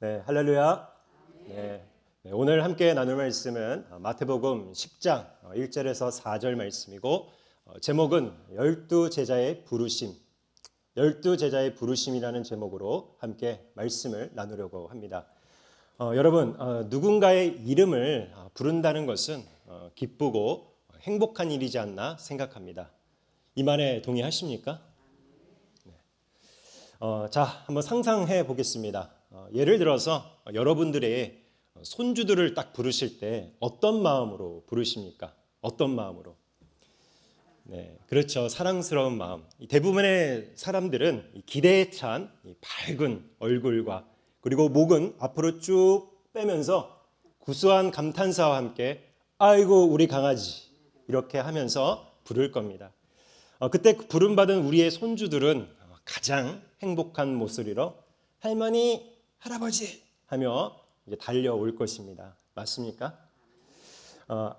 네, 할렐루야. 네, 오늘 함께 나눌 말씀은 마태복음 10장 1절에서 4절 말씀이고 제목은 열두 제자의 부르심, 열두 제자의 부르심이라는 제목으로 함께 말씀을 나누려고 합니다. 여러분, 누군가의 이름을 부른다는 것은 기쁘고 행복한 일이지 않나 생각합니다. 이 말에 동의하십니까? 자, 한번 상상해 보겠습니다. 예를 들어서 여러분들의 손주들을 딱 부르실 때 어떤 마음으로 부르십니까? 어떤 마음으로? 네, 그렇죠. 사랑스러운 마음. 대부분의 사람들은 기대에 찬 밝은 얼굴과 그리고 목은 앞으로 쭉 빼면서 구수한 감탄사와 함께 아이고 우리 강아지 이렇게 하면서 부를 겁니다. 그때 부름받은 우리의 손주들은 가장 행복한 목소리로 할머니, 할아버지 하며 이제 달려올 것입니다. 맞습니까?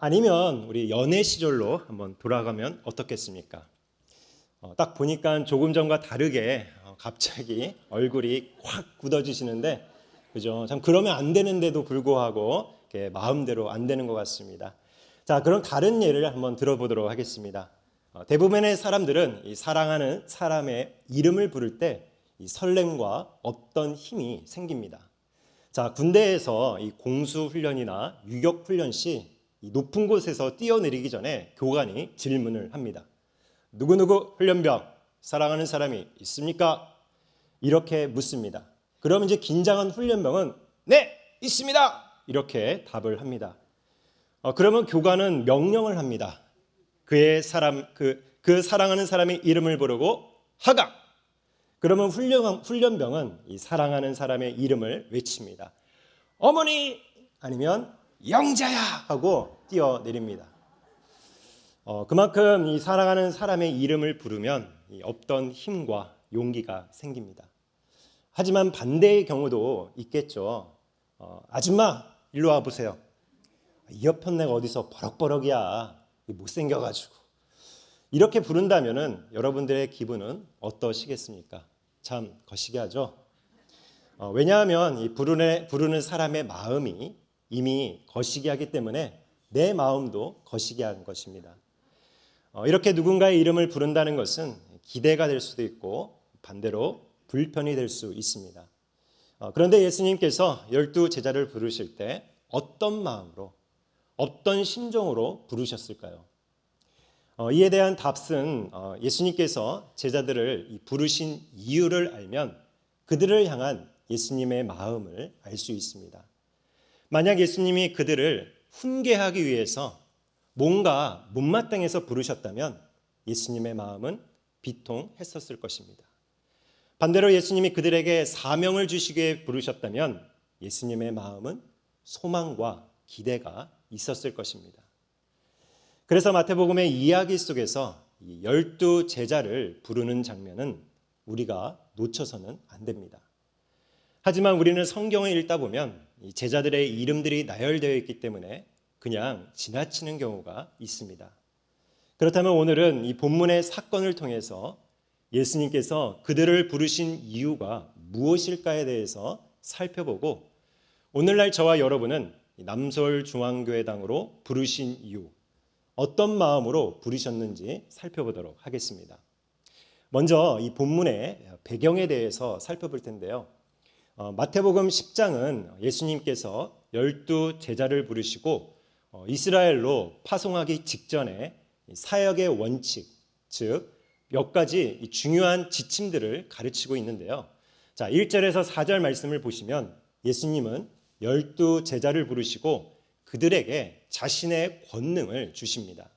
아니면 우리 연애 시절로 한번 돌아가면 어떻겠습니까? 딱 보니까 조금 전과 다르게 갑자기 얼굴이 확 굳어지시는데, 그죠? 참 그러면 안 되는데도 불구하고 마음대로 안 되는 것 같습니다. 자, 그럼 다른 예를 한번 들어보도록 하겠습니다. 대부분의 사람들은 이 사랑하는 사람의 이름을 부를 때 이 설렘과 어떤 힘이 생깁니다. 자, 군대에서 이 공수 훈련이나 유격 훈련 시 이 높은 곳에서 뛰어내리기 전에 교관이 질문을 합니다. 누구누구 훈련병 사랑하는 사람이 있습니까? 이렇게 묻습니다. 그럼 이제 긴장한 훈련병은 네, 있습니다. 이렇게 답을 합니다. 그러면 교관은 명령을 합니다. 그 사랑하는 사람의 이름을 부르고 하강. 그러면 훈련병은 이 사랑하는 사람의 이름을 외칩니다. 어머니 아니면 영자야 하고 뛰어내립니다. 그만큼 이 사랑하는 사람의 이름을 부르면 없던 힘과 용기가 생깁니다. 하지만 반대의 경우도 있겠죠. 아줌마 일로 와 보세요. 이어폰 내가 어디서 버럭버럭이야. 못생겨가지고. 이렇게 부른다면은 여러분들의 기분은 어떠시겠습니까? 참 거시기하죠. 왜냐하면 이 부르는 사람의 마음이 이미 거시기하기 때문에 내 마음도 거시기한 것입니다. 이렇게 누군가의 이름을 부른다는 것은 기대가 될 수도 있고 반대로 불편이 될 수 있습니다. 그런데 예수님께서 12 제자를 부르실 때 어떤 마음으로 어떤 심정으로 부르셨을까요? 이에 대한 답은 예수님께서 제자들을 부르신 이유를 알면 그들을 향한 예수님의 마음을 알 수 있습니다. 만약 예수님이 그들을 훈계하기 위해서 뭔가 못마땅해서 부르셨다면 예수님의 마음은 비통했었을 것입니다. 반대로 예수님이 그들에게 사명을 주시기에 부르셨다면 예수님의 마음은 소망과 기대가 있었을 것입니다. 그래서 마태복음의 이야기 속에서 12 제자를 부르는 장면은 우리가 놓쳐서는 안 됩니다. 하지만 우리는 성경을 읽다 보면 이 제자들의 이름들이 나열되어 있기 때문에 그냥 지나치는 경우가 있습니다. 그렇다면 오늘은 이 본문의 사건을 통해서 예수님께서 그들을 부르신 이유가 무엇일까에 대해서 살펴보고 오늘날 저와 여러분은 남서울중앙교회당으로 부르신 이유, 어떤 마음으로 부르셨는지 살펴보도록 하겠습니다. 먼저 이 본문의 배경에 대해서 살펴볼 텐데요. 마태복음 10장은 예수님께서 12 제자를 부르시고 이스라엘로 파송하기 직전에 사역의 원칙, 즉 몇 가지 중요한 지침들을 가르치고 있는데요. 자, 1절에서 4절 말씀을 보시면 예수님은 12 제자를 부르시고 그들에게 자신의 권능을 주십니다.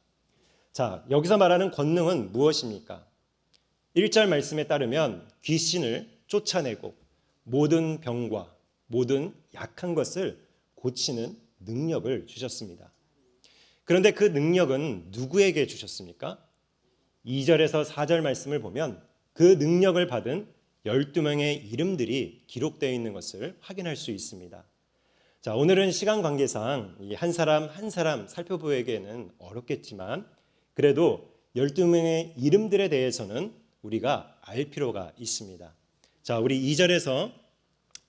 자, 여기서 말하는 권능은 무엇입니까? 1절 말씀에 따르면 귀신을 쫓아내고 모든 병과 모든 약한 것을 고치는 능력을 주셨습니다. 그런데 그 능력은 누구에게 주셨습니까? 2절에서 4절 말씀을 보면 그 능력을 받은 12명의 이름들이 기록되어 있는 것을 확인할 수 있습니다. 자, 오늘은 시간 관계상 한 사람 한 사람 살펴보기에는 어렵겠지만 그래도 12명의 이름들에 대해서는 우리가 알 필요가 있습니다. 자, 우리 2절에서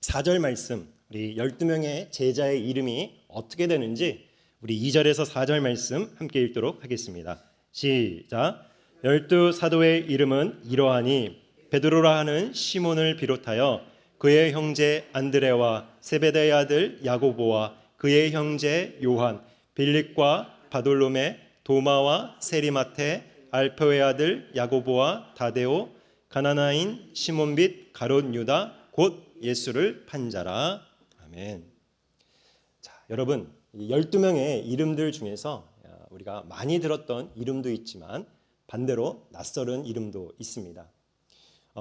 4절 말씀 우리 12명의 제자의 이름이 어떻게 되는지 우리 2절에서 4절 말씀 함께 읽도록 하겠습니다. 시작. 12 사도의 이름은 이러하니 베드로라 하는 시몬을 비롯하여 그의 형제 안드레와 세베대의 아들 야고보와 그의 형제 요한, 빌립과 바돌로메, 도마와 세리마테, 알페오의 아들 야고보와 다데오, 가나나인 시몬 및 가롯 유다 곧 예수를 판 자라. 아멘. 자, 여러분, 12명의 이름들 중에서 우리가 많이 들었던 이름도 있지만 반대로 낯설은 이름도 있습니다.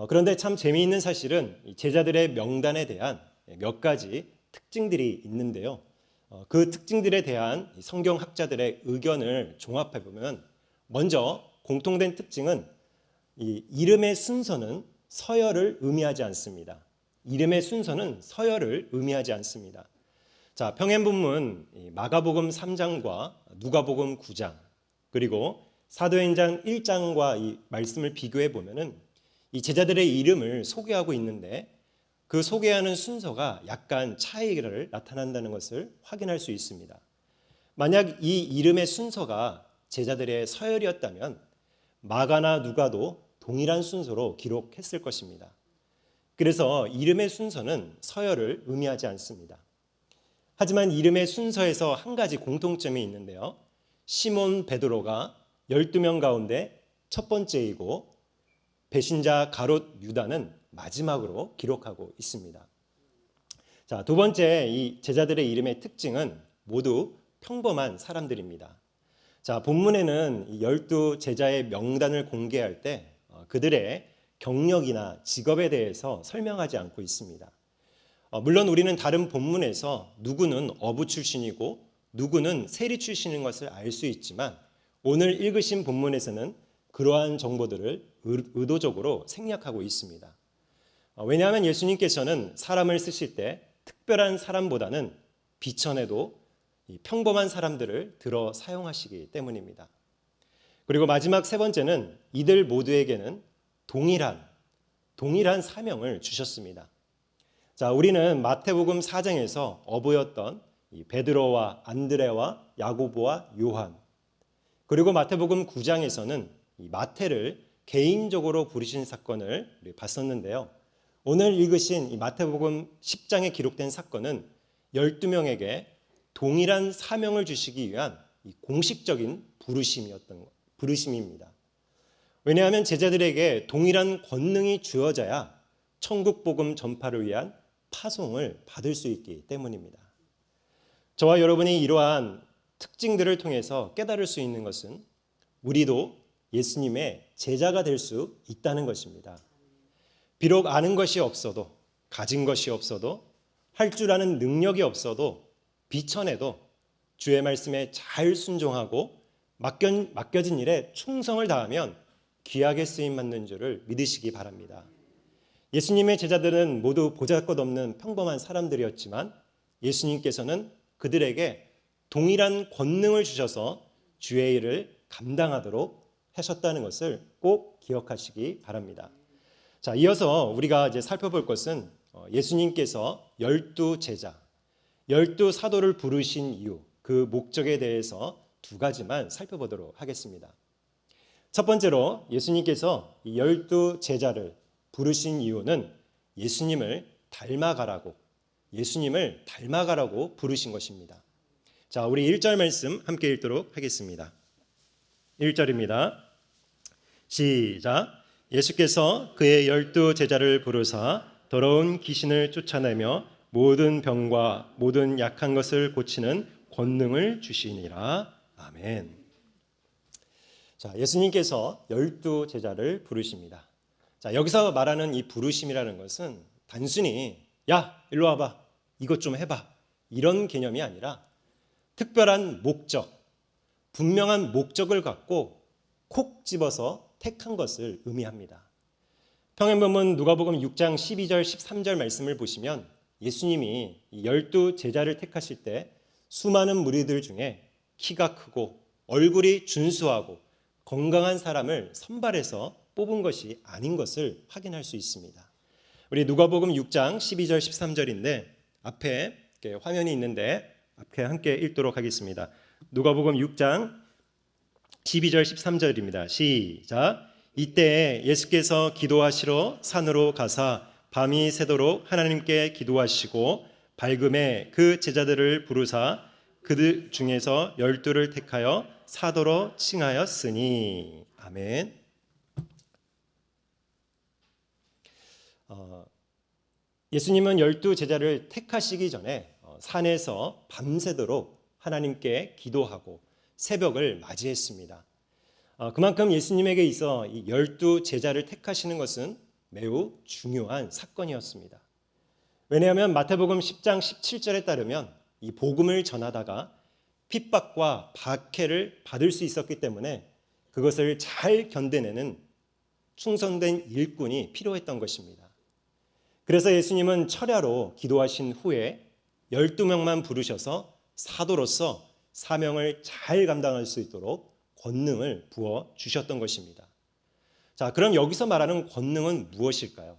그런데 참 재미있는 사실은 제자들의 명단에 대한 몇 가지 특징들이 있는데요. 그 특징들에 대한 성경학자들의 의견을 종합해 보면 먼저 공통된 특징은 이 이름의 순서는 서열을 의미하지 않습니다. 이름의 순서는 서열을 의미하지 않습니다. 자, 평행본문 마가복음 3장과 누가복음 9장 그리고 사도행전 1장과 이 말씀을 비교해 보면은 이 제자들의 이름을 소개하고 있는데 그 소개하는 순서가 약간 차이를 나타난다는 것을 확인할 수 있습니다. 만약 이 이름의 순서가 제자들의 서열이었다면 마가나 누가도 동일한 순서로 기록했을 것입니다. 그래서 이름의 순서는 서열을 의미하지 않습니다. 하지만 이름의 순서에서 한 가지 공통점이 있는데요. 시몬 베드로가 12명 가운데 첫 번째이고 배신자 가롯 유다는 마지막으로 기록하고 있습니다. 자, 두 번째 이 제자들의 이름의 특징은 모두 평범한 사람들입니다. 자, 본문에는 이 12 제자의 명단을 공개할 때 그들의 경력이나 직업에 대해서 설명하지 않고 있습니다. 물론 우리는 다른 본문에서 누구는 어부 출신이고 누구는 세리 출신인 것을 알 수 있지만 오늘 읽으신 본문에서는 그러한 정보들을 의도적으로 생략하고 있습니다. 왜냐하면 예수님께서는 사람을 쓰실 때 특별한 사람보다는 비천해도 평범한 사람들을 들어 사용하시기 때문입니다. 그리고 마지막 세 번째는 이들 모두에게는 동일한 사명을 주셨습니다. 자, 우리는 마태복음 4장에서 어부였던 베드로와 안드레와 야고보와 요한, 그리고 마태복음 9장에서는 이 마태를 개인적으로 부르신 사건을 봤었는데요. 오늘 읽으신 이 마태복음 10장에 기록된 사건은 12명에게 동일한 사명을 주시기 위한 공식적인 부르심입니다. 왜냐하면 제자들에게 동일한 권능이 주어져야 천국 복음 전파를 위한 파송을 받을 수 있기 때문입니다. 저와 여러분이 이러한 특징들을 통해서 깨달을 수 있는 것은 우리도 예수님의 제자가 될 수 있다는 것입니다. 비록 아는 것이 없어도, 가진 것이 없어도, 할 줄 아는 능력이 없어도, 비천해도 주의 말씀에 잘 순종하고 맡겨진 일에 충성을 다하면 귀하게 쓰임받는 줄을 믿으시기 바랍니다. 예수님의 제자들은 모두 보잘것없는 평범한 사람들이었지만 예수님께서는 그들에게 동일한 권능을 주셔서 주의 일을 감당하도록 하셨다는 것을 꼭 기억하시기 바랍니다. 자, 이어서 우리가 이제 살펴볼 것은 예수님께서 12 제자, 12 사도를 부르신 이유, 그 목적에 대해서 두 가지만 살펴보도록 하겠습니다. 첫 번째로 예수님께서 12 제자를 부르신 이유는 예수님을 닮아가라고 부르신 것입니다. 자, 우리 1절 말씀 함께 읽도록 하겠습니다. 1절입니다. 시작. 예수께서 그의 12 제자를 부르사 더러운 귀신을 쫓아내며 모든 병과 모든 약한 것을 고치는 권능을 주시니라. 아멘. 자, 예수님께서 12 제자를 부르십니다. 자, 여기서 말하는 이 부르심이라는 것은 단순히 야, 일로 와봐, 이것 좀 해봐, 이런 개념이 아니라 특별한 목적, 분명한 목적을 갖고 콕 집어서 택한 것을 의미합니다. 평행본문 누가복음 6장 12절 13절 말씀을 보시면 예수님이 12 제자를 택하실 때 수많은 무리들 중에 키가 크고 얼굴이 준수하고 건강한 사람을 선발해서 뽑은 것이 아닌 것을 확인할 수 있습니다. 우리 누가복음 6장 12절 13절인데 앞에 이렇게 화면이 있는데 앞에 함께 읽도록 하겠습니다. 누가복음 6장 12절 13절입니다. 시작. 이때 예수께서 기도하시러 산으로 가사 밤이 새도록 하나님께 기도하시고 밝음에 그 제자들을 부르사 그들 중에서 12를 택하여 사도로 칭하였으니. 아멘. 예수님은 12제자를 택하시기 전에 산에서 밤새도록 하나님께 기도하고 새벽을 맞이했습니다. 그만큼 예수님에게 있어 이 12제자를 택하시는 것은 매우 중요한 사건이었습니다. 왜냐하면 마태복음 10장 17절에 따르면 이 복음을 전하다가 핍박과 박해를 받을 수 있었기 때문에 그것을 잘 견뎌내는 충성된 일꾼이 필요했던 것입니다. 그래서 예수님은 철야로 기도하신 후에 12명만 부르셔서 사도로서 사명을 잘 감당할 수 있도록 권능을 부어 주셨던 것입니다. 자, 그럼 여기서 말하는 권능은 무엇일까요?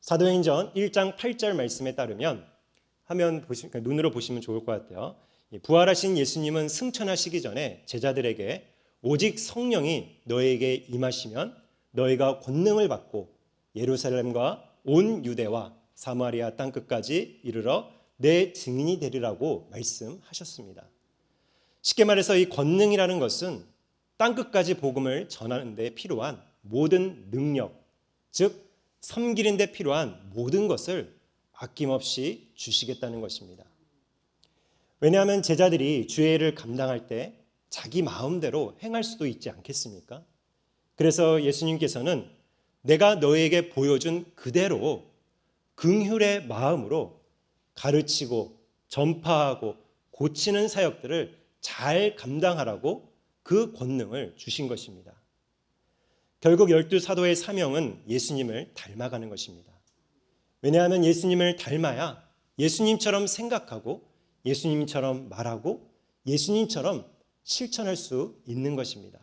사도행전 1장 8절 말씀에 따르면 눈으로 보시면 좋을 것 같아요. 부활하신 예수님은 승천하시기 전에 제자들에게 오직 성령이 너에게 임하시면 너희가 권능을 받고 예루살렘과 온 유대와 사마리아 땅 끝까지 이르러 내 증인이 되리라고 말씀하셨습니다. 쉽게 말해서 이 권능이라는 것은 땅 끝까지 복음을 전하는 데 필요한 모든 능력, 즉 섬기는 데 필요한 모든 것을 아낌없이 주시겠다는 것입니다. 왜냐하면 제자들이 주의 일을 감당할 때 자기 마음대로 행할 수도 있지 않겠습니까? 그래서 예수님께서는 내가 너에게 보여준 그대로 긍휼의 마음으로 가르치고 전파하고 고치는 사역들을 잘 감당하라고 그 권능을 주신 것입니다. 결국 12사도의 사명은 예수님을 닮아가는 것입니다. 왜냐하면 예수님을 닮아야 예수님처럼 생각하고 예수님처럼 말하고 예수님처럼 실천할 수 있는 것입니다.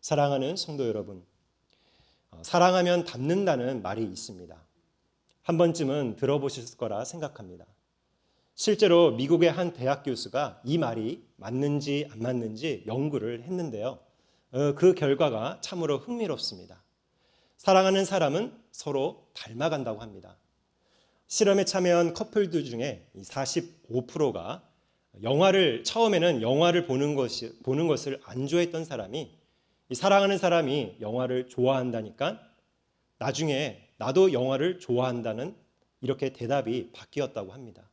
사랑하는 성도 여러분, 사랑하면 닮는다는 말이 있습니다. 한 번쯤은 들어보셨을 거라 생각합니다. 실제로 미국의 한 대학 교수가 이 말이 맞는지 안 맞는지 연구를 했는데요. 그 결과가 참으로 흥미롭습니다. 사랑하는 사람은 서로 닮아간다고 합니다. 실험에 참여한 커플들 중에 45%가 처음에는 영화를 보는 것을 안 좋아했던 사람이 사랑하는 사람이 영화를 좋아한다니까 나중에 나도 영화를 좋아한다는 이렇게 대답이 바뀌었다고 합니다.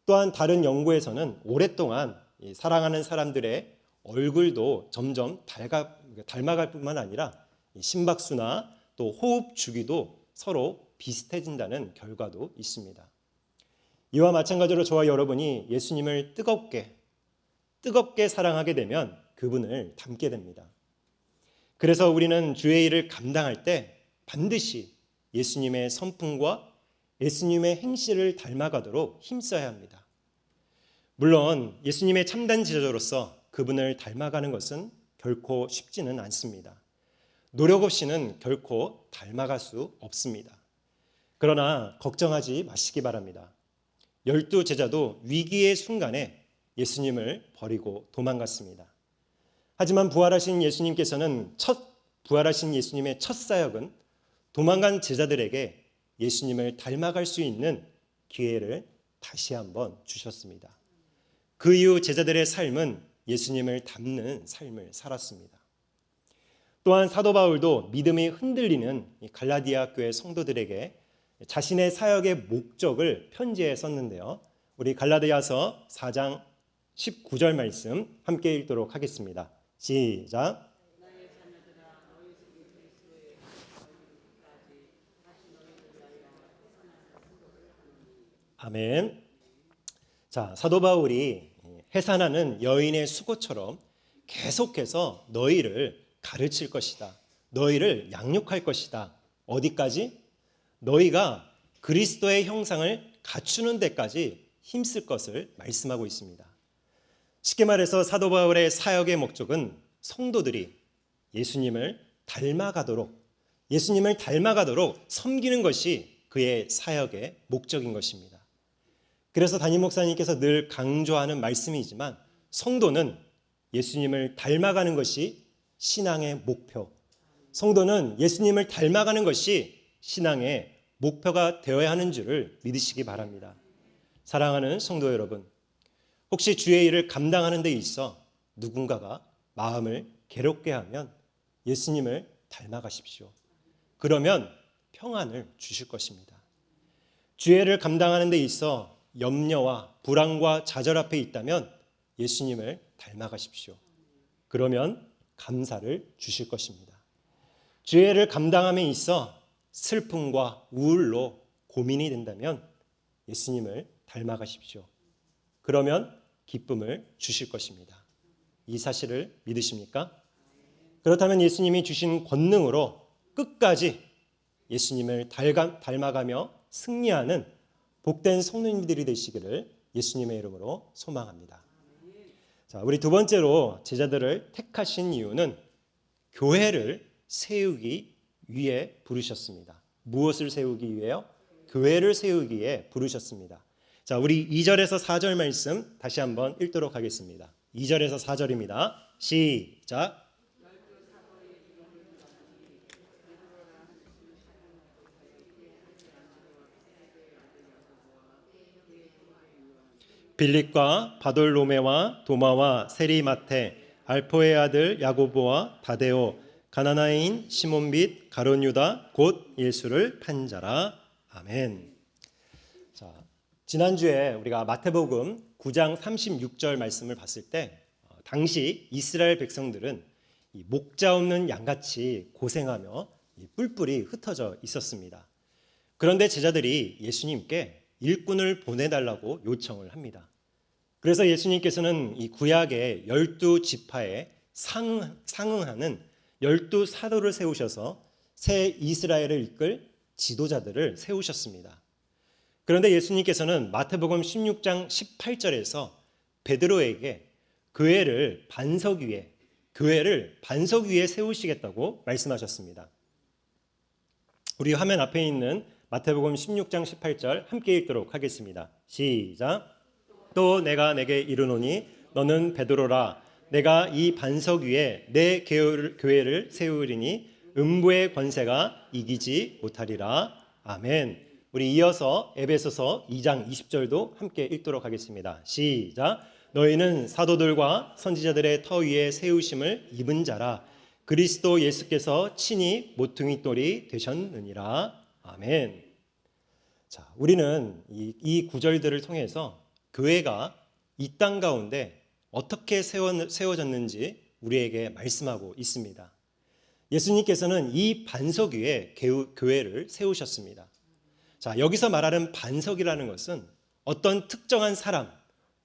또한 다른 연구에서는 오랫동안 사랑하는 사람들의 얼굴도 점점 닮아갈 뿐만 아니라 심박수나 또 호흡 주기도 서로 비슷해진다는 결과도 있습니다. 이와 마찬가지로 저와 여러분이 예수님을 뜨겁게 사랑하게 되면 그분을 닮게 됩니다. 그래서 우리는 주의 일을 감당할 때 반드시 예수님의 성품과 예수님의 행실을 닮아가도록 힘써야 합니다. 물론 예수님의 참된 제자로서 그분을 닮아가는 것은 결코 쉽지는 않습니다. 노력 없이는 결코 닮아갈 수 없습니다. 그러나 걱정하지 마시기 바랍니다. 12제자도 위기의 순간에 예수님을 버리고 도망갔습니다. 하지만 부활하신 예수님의 첫 사역은 도망간 제자들에게 예수님을 닮아갈 수 있는 기회를 다시 한번 주셨습니다. 그 이후 제자들의 삶은 예수님을 닮는 삶을 살았습니다. 또한 사도 바울도 믿음이 흔들리는 갈라디아 교회 성도들에게 자신의 사역의 목적을 편지에 썼는데요. 우리 갈라디아서 4장 19절 말씀 함께 읽도록 하겠습니다. 시작. 아멘. 자, 사도 바울이 해산하는 여인의 수고처럼 계속해서 너희를 가르칠 것이다. 너희를 양육할 것이다. 어디까지? 너희가 그리스도의 형상을 갖추는 데까지 힘쓸 것을 말씀하고 있습니다. 쉽게 말해서 사도 바울의 사역의 목적은 성도들이 예수님을 닮아가도록 섬기는 것이 그의 사역의 목적인 것입니다. 그래서 담임 목사님께서 늘 강조하는 말씀이지만 성도는 예수님을 닮아가는 것이 신앙의 목표, 성도는 예수님을 닮아가는 것이 신앙의 목표가 되어야 하는 줄을 믿으시기 바랍니다. 사랑하는 성도 여러분, 혹시 주의 일을 감당하는 데 있어 누군가가 마음을 괴롭게 하면 예수님을 닮아가십시오. 그러면 평안을 주실 것입니다. 주의 일을 감당하는 데 있어 염려와 불안과 좌절 앞에 있다면 예수님을 닮아가십시오. 그러면 감사를 주실 것입니다. 주의 일을 감당함에 있어 슬픔과 우울로 고민이 된다면 예수님을 닮아가십시오. 그러면 기쁨을 주실 것입니다. 이 사실을 믿으십니까? 그렇다면 예수님이 주신 권능으로 끝까지 예수님을 닮아가며 승리하는 복된 성도님들이 되시기를 예수님의 이름으로 소망합니다. 자, 우리 두 번째로 제자들을 택하신 이유는 교회를 세우기 위해 부르셨습니다. 무엇을 세우기 위해요? 교회를 세우기 위해 부르셨습니다. 자, 우리 2절에서 4절 말씀 다시 한번 읽도록 하겠습니다. 2절에서 4절입니다. 시작. 빌립과 바돌로메와 도마와 세리마테, 알포의 아들 야고보와 다데오, 가나나인 시몬 및 가룟 유다 곧 예수를 판 자라. 아멘. 자, 지난주에 우리가 마태복음 9장 36절 말씀을 봤을 때 당시 이스라엘 백성들은 이 목자 없는 양같이 고생하며 뿔뿔이 흩어져 있었습니다. 그런데 제자들이 예수님께 일꾼을 보내달라고 요청을 합니다. 그래서 예수님께서는 이 구약의 12지파에 상응하는 12사도를 세우셔서 새 이스라엘을 이끌 지도자들을 세우셨습니다. 그런데 예수님께서는 마태복음 16장 18절에서 베드로에게 교회를 반석 위에 세우시겠다고 말씀하셨습니다. 우리 화면 앞에 있는 마태복음 16장 18절 함께 읽도록 하겠습니다. 시작. 또 내가 내게 이르노니 너는 베드로라. 내가 이 반석 위에 내 교회를 세우리니 음부의 권세가 이기지 못하리라. 아멘. 우리 이어서 에베소서 2장 20절도 함께 읽도록 하겠습니다. 시작. 너희는 사도들과 선지자들의 터 위에 세우심을 입은 자라. 그리스도 예수께서 친히 모퉁이 돌이 되셨느니라. 아멘. 자, 우리는 이 구절들을 통해서 교회가 이 땅 가운데 어떻게 세워졌는지 우리에게 말씀하고 있습니다. 예수님께서는 이 반석 위에 교회를 세우셨습니다. 자, 여기서 말하는 반석이라는 것은 어떤 특정한 사람,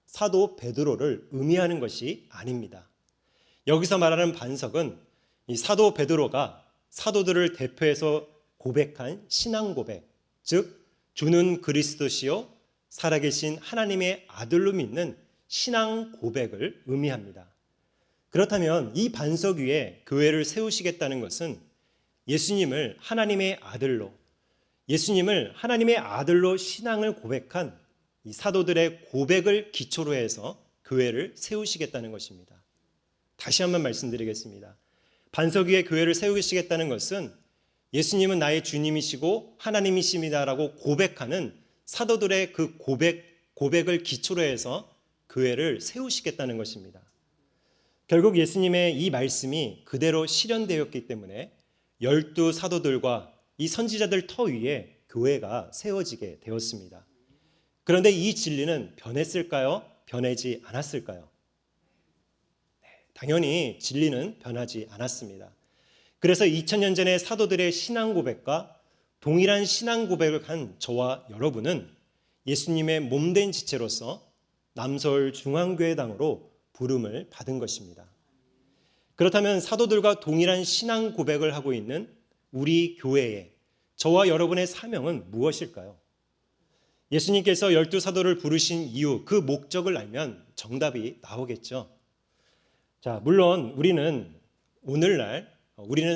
사도 베드로를 의미하는 것이 아닙니다. 여기서 말하는 반석은 이 사도 베드로가 사도들을 대표해서 고백한 신앙 고백, 즉 주는 그리스도시요 살아계신 하나님의 아들로 믿는 신앙 고백을 의미합니다. 그렇다면 이 반석 위에 교회를 세우시겠다는 것은 예수님을 하나님의 아들로 신앙을 고백한 이 사도들의 고백을 기초로 해서 교회를 세우시겠다는 것입니다. 다시 한번 말씀드리겠습니다. 반석 위에 교회를 세우시겠다는 것은 예수님은 나의 주님이시고 하나님이십니다라고 고백하는 사도들의 그 고백을 기초로 해서 교회를 세우시겠다는 것입니다. 결국 예수님의 이 말씀이 그대로 실현되었기 때문에 12사도들과 이 선지자들 터 위에 교회가 세워지게 되었습니다. 그런데 이 진리는 변했을까요? 변하지 않았을까요? 네, 당연히 진리는 변하지 않았습니다. 그래서 2000년 전의 사도들의 신앙 고백과 동일한 신앙 고백을 한 저와 여러분은 예수님의 몸된 지체로서 남서울 중앙교회당으로 부름을 받은 것입니다. 그렇다면 사도들과 동일한 신앙 고백을 하고 있는 우리 교회의 저와 여러분의 사명은 무엇일까요? 예수님께서 12사도를 부르신 이유, 그 목적을 알면 정답이 나오겠죠. 자, 물론 우리는 오늘날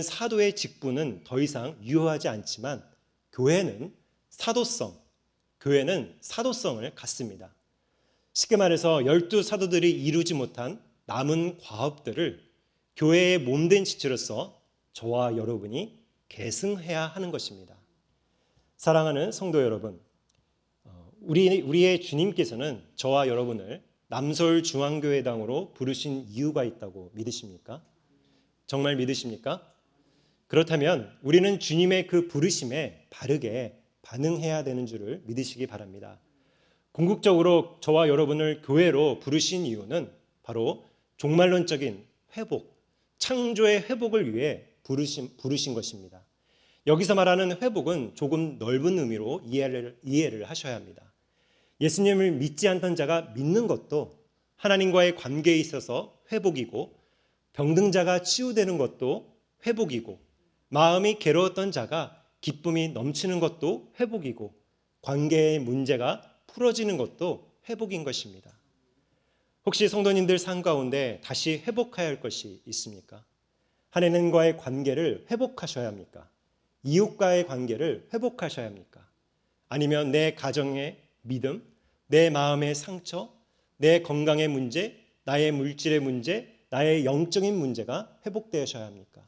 사도의 직분은 더 이상 유효하지 않지만 교회는 사도성, 교회는 사도성을 갖습니다. 쉽게 말해서 12사도들이 이루지 못한 남은 과업들을 교회의 몸된 지체로서 저와 여러분이 계승해야 하는 것입니다. 사랑하는 성도 여러분, 우리의 주님께서는 저와 여러분을 남서울중앙교회당으로 부르신 이유가 있다고 믿으십니까? 정말 믿으십니까? 그렇다면 우리는 주님의 그 부르심에 바르게 반응해야 되는 줄을 믿으시기 바랍니다. 궁극적으로 저와 여러분을 교회로 부르신 이유는 바로 종말론적인 회복, 창조의 회복을 위해 부르신 것입니다. 여기서 말하는 회복은 조금 넓은 의미로 이해를 하셔야 합니다. 예수님을 믿지 않던 자가 믿는 것도 하나님과의 관계에 있어서 회복이고, 병든 자가 치유되는 것도 회복이고, 마음이 괴로웠던 자가 기쁨이 넘치는 것도 회복이고, 관계의 문제가 풀어지는 것도 회복인 것입니다. 혹시 성도님들 삶 가운데 다시 회복해야 할 것이 있습니까? 하나님과의 관계를 회복하셔야 합니까? 이웃과의 관계를 회복하셔야 합니까? 아니면 내 가정의 믿음, 내 마음의 상처, 내 건강의 문제, 나의 물질의 문제, 나의 영적인 문제가 회복되셔야 합니까?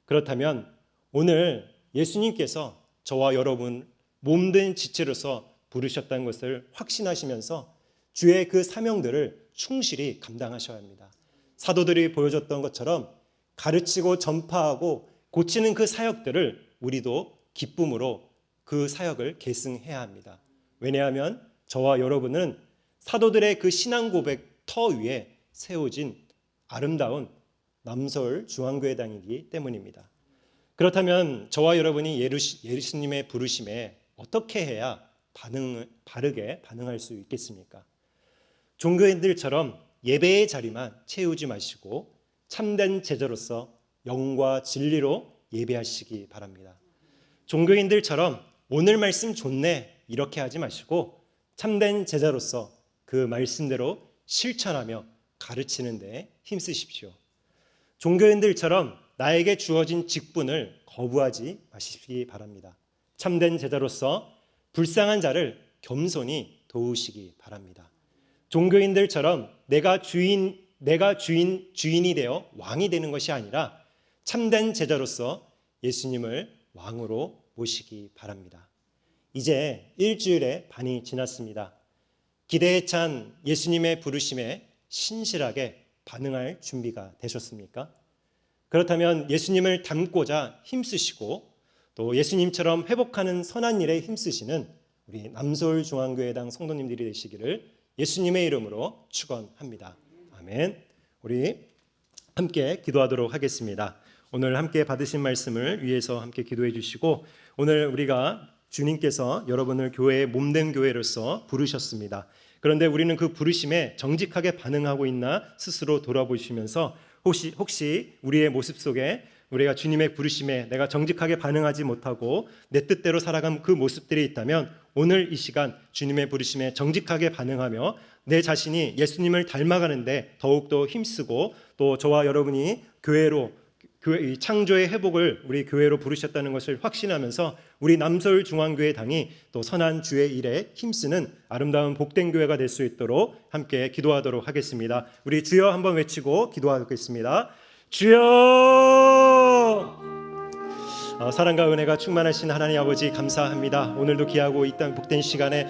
그렇다면 오늘 예수님께서 저와 여러분 몸된 지체로서 부르셨다는 것을 확신하시면서 주의 그 사명들을 충실히 감당하셔야 합니다. 사도들이 보여줬던 것처럼 가르치고 전파하고 고치는 그 사역들을 우리도 기쁨으로 그 사역을 계승해야 합니다. 왜냐하면 저와 여러분은 사도들의 그 신앙 고백 터 위에 세워진 아름다운 남서울 중앙교회당이기 때문입니다. 그렇다면 저와 여러분이 예수님의 부르심에 어떻게 해야 바르게 반응할 수 있겠습니까? 종교인들처럼 예배의 자리만 채우지 마시고 참된 제자로서 영과 진리로 예배하시기 바랍니다. 종교인들처럼 오늘 말씀 좋네 이렇게 하지 마시고 참된 제자로서 그 말씀대로 실천하며 가르치는 데 힘쓰십시오. 종교인들처럼 나에게 주어진 직분을 거부하지 마시기 바랍니다. 참된 제자로서 불쌍한 자를 겸손히 도우시기 바랍니다. 종교인들처럼 내가 주인이 되어 왕이 되는 것이 아니라 참된 제자로서 예수님을 왕으로 모시기 바랍니다. 이제 일주일의 반이 지났습니다. 기대에 찬 예수님의 부르심에 신실하게 반응할 준비가 되셨습니까? 그렇다면 예수님을 닮고자 힘쓰시고 또 예수님처럼 회복하는 선한 일에 힘쓰시는 우리 남서울중앙교회당 성도님들이 되시기를 예수님의 이름으로 축원합니다. 아멘. 우리 함께 기도하도록 하겠습니다. 오늘 함께 받으신 말씀을 위해서 함께 기도해 주시고, 오늘 우리가 주님께서 여러분을 교회의 몸된 교회로서 부르셨습니다. 그런데 우리는 그 부르심에 정직하게 반응하고 있나 스스로 돌아보시면서 혹시 우리의 모습 속에 우리가 주님의 부르심에 내가 정직하게 반응하지 못하고 내 뜻대로 살아간 그 모습들이 있다면 오늘 이 시간 주님의 부르심에 정직하게 반응하며 내 자신이 예수님을 닮아가는데 더욱더 힘쓰고, 또 저와 여러분이 교회로 창조의 회복을 우리 교회로 부르셨다는 것을 확신하면서 우리 남서울중앙교회당이 또 선한 주의 일에 힘쓰는 아름다운 복된 교회가 될 수 있도록 함께 기도하도록 하겠습니다. 우리 주여 한번 외치고 기도하겠습니다. 주여! 사랑과 은혜가 충만하신 하나님 아버지 감사합니다. 오늘도 귀하고 이 땅 복된 시간에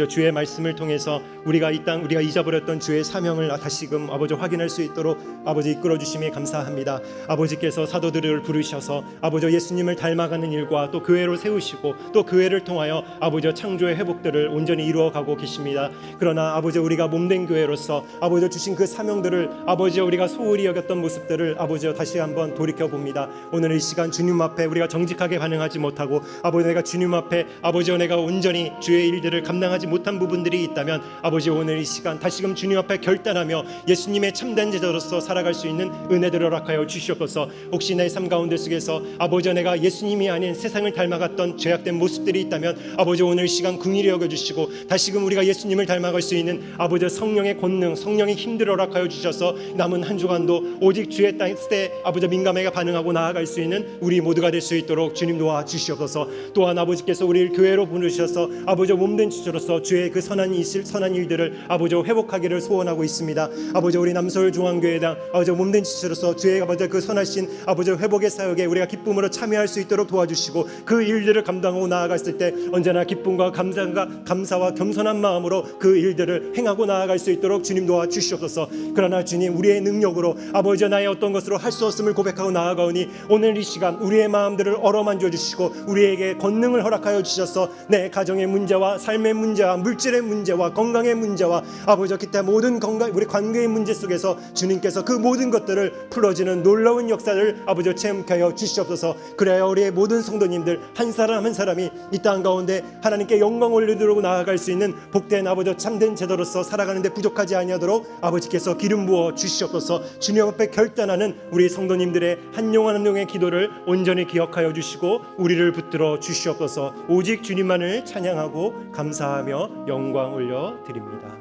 주의 말씀을 통해서 우리가 잊어버렸던 주의 사명을 다시금 아버지 확인할 수 있도록 아버지 이끌어 주심에 감사합니다. 아버지께서 사도들을 부르셔서 아버지 예수님을 닮아가는 일과 또 교회로 세우시고 또 교회를 통하여 아버지 창조의 회복들을 온전히 이루어가고 계십니다. 그러나 아버지 우리가 몸된 교회로서 아버지 주신 그 사명들을 아버지 우리가 소홀히 여겼던 모습들을 아버지 다시 한번 돌이켜 봅니다. 오늘 이 시간 주님 앞에 우리가 정직하게 반응하지 못하고 아버지 내가 주님 앞에 아버지 내가 온전히 주의 일들을 감당하지 못한 부분들이 있다면 아버지 오늘 이 시간 다시금 주님 앞에 결단하며 예수님의 참된 제자로서 살아갈 수 있는 은혜들을 허락하여 주시옵소서. 혹시 내 삶 가운데 속에서 아버지 내가 예수님이 아닌 세상을 닮아갔던 죄악된 모습들이 있다면 아버지 오늘 이 시간 긍휼히 여겨주시고 다시금 우리가 예수님을 닮아갈 수 있는 아버지 성령의 권능 성령의 힘들을 허락하여 주셔서 남은 한 주간도 오직 주의 뜻에 아버지 민감하게 반응하고 나아갈 수 있는 우리 모두가 될 수 있도록 주님 도와주시옵소서. 또한 아버지께서 우리를 교회로 보내주셔서 아버지 몸된 지체로서 주의 그 선한 일들을 아버지 회복하기를 소원하고 있습니다. 아버지 우리 남서울 중앙교회당 아버지 몸된 지체로서 주의 아버지 그 선하신 아버지 회복의 사역에 우리가 기쁨으로 참여할 수 있도록 도와주시고 그 일들을 감당하고 나아갔을 때 언제나 기쁨과 감사와 겸손한 마음으로 그 일들을 행하고 나아갈 수 있도록 주님 도와주시옵소서. 그러나 주님 우리의 능력으로 아버지 나의 어떤 것으로 할 수 없음을 고백하고 나아가오니 오늘 이 시간 우리의 마음들을 어루만져 주시고 우리에게 권능을 허락하여 주셔서 내 가정의 문제와 삶의 문제와 물질의 문제와 건강의 문제와 아버지 기타 모든 우리 관계의 문제 속에서 주님께서 그 모든 것들을 풀어지는 놀라운 역사를 아버지 체험케 하여 주시옵소서. 그래야 우리의 모든 성도님들 한 사람 한 사람이 이 땅 가운데 하나님께 영광 올리도록 나아갈 수 있는 복된 아버지 참된 제도로서 살아가는데 부족하지 아니하도록 아버지께서 기름 부어 주시옵소서. 주님 앞에 결단하는 우리 성도님들의 한 영혼 한 영의 기도를 온전히 기억하여 주시고 우리를 붙들어 주시옵소서. 오직 주님만을 찬양하고 감사하며 영광 올려 드립니다.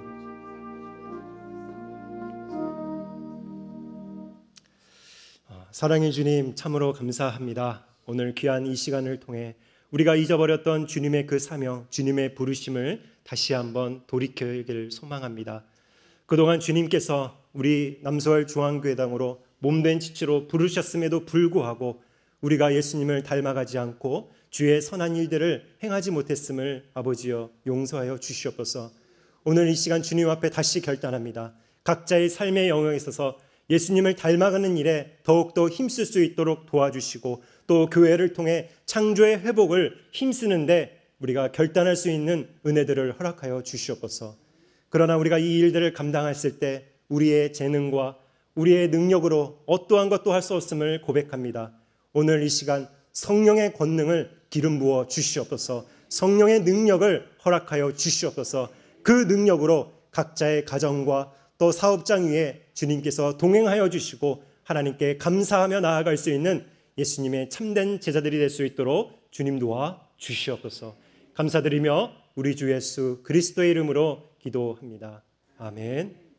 사랑의 주님 참으로 감사합니다. 오늘 귀한 이 시간을 통해 우리가 잊어버렸던 주님의 그 사명, 주님의 부르심을 다시 한번 돌이키기를 소망합니다. 그동안 주님께서 우리 남서울 중앙교회당으로 몸된 지체로 부르셨음에도 불구하고 우리가 예수님을 닮아가지 않고 주의 선한 일들을 행하지 못했음을 아버지여 용서하여 주시옵소서. 오늘 이 시간 주님 앞에 다시 결단합니다. 각자의 삶의 영역에 있어서 예수님을 닮아가는 일에 더욱더 힘쓸 수 있도록 도와주시고 또 교회를 통해 창조의 회복을 힘쓰는데 우리가 결단할 수 있는 은혜들을 허락하여 주시옵소서. 그러나 우리가 이 일들을 감당했을 때 우리의 재능과 우리의 능력으로 어떠한 것도 할 수 없음을 고백합니다. 오늘 이 시간 성령의 권능을 기름 부어 주시옵소서. 성령의 능력을 허락하여 주시옵소서. 그 능력으로 각자의 가정과 또 사업장 위에 주님께서 동행하여 주시고 하나님께 감사하며 나아갈 수 있는 예수님의 참된 제자들이 될 수 있도록 주님 도와 주시옵소서. 감사드리며 우리 주 예수 그리스도의 이름으로 기도합니다. 아멘.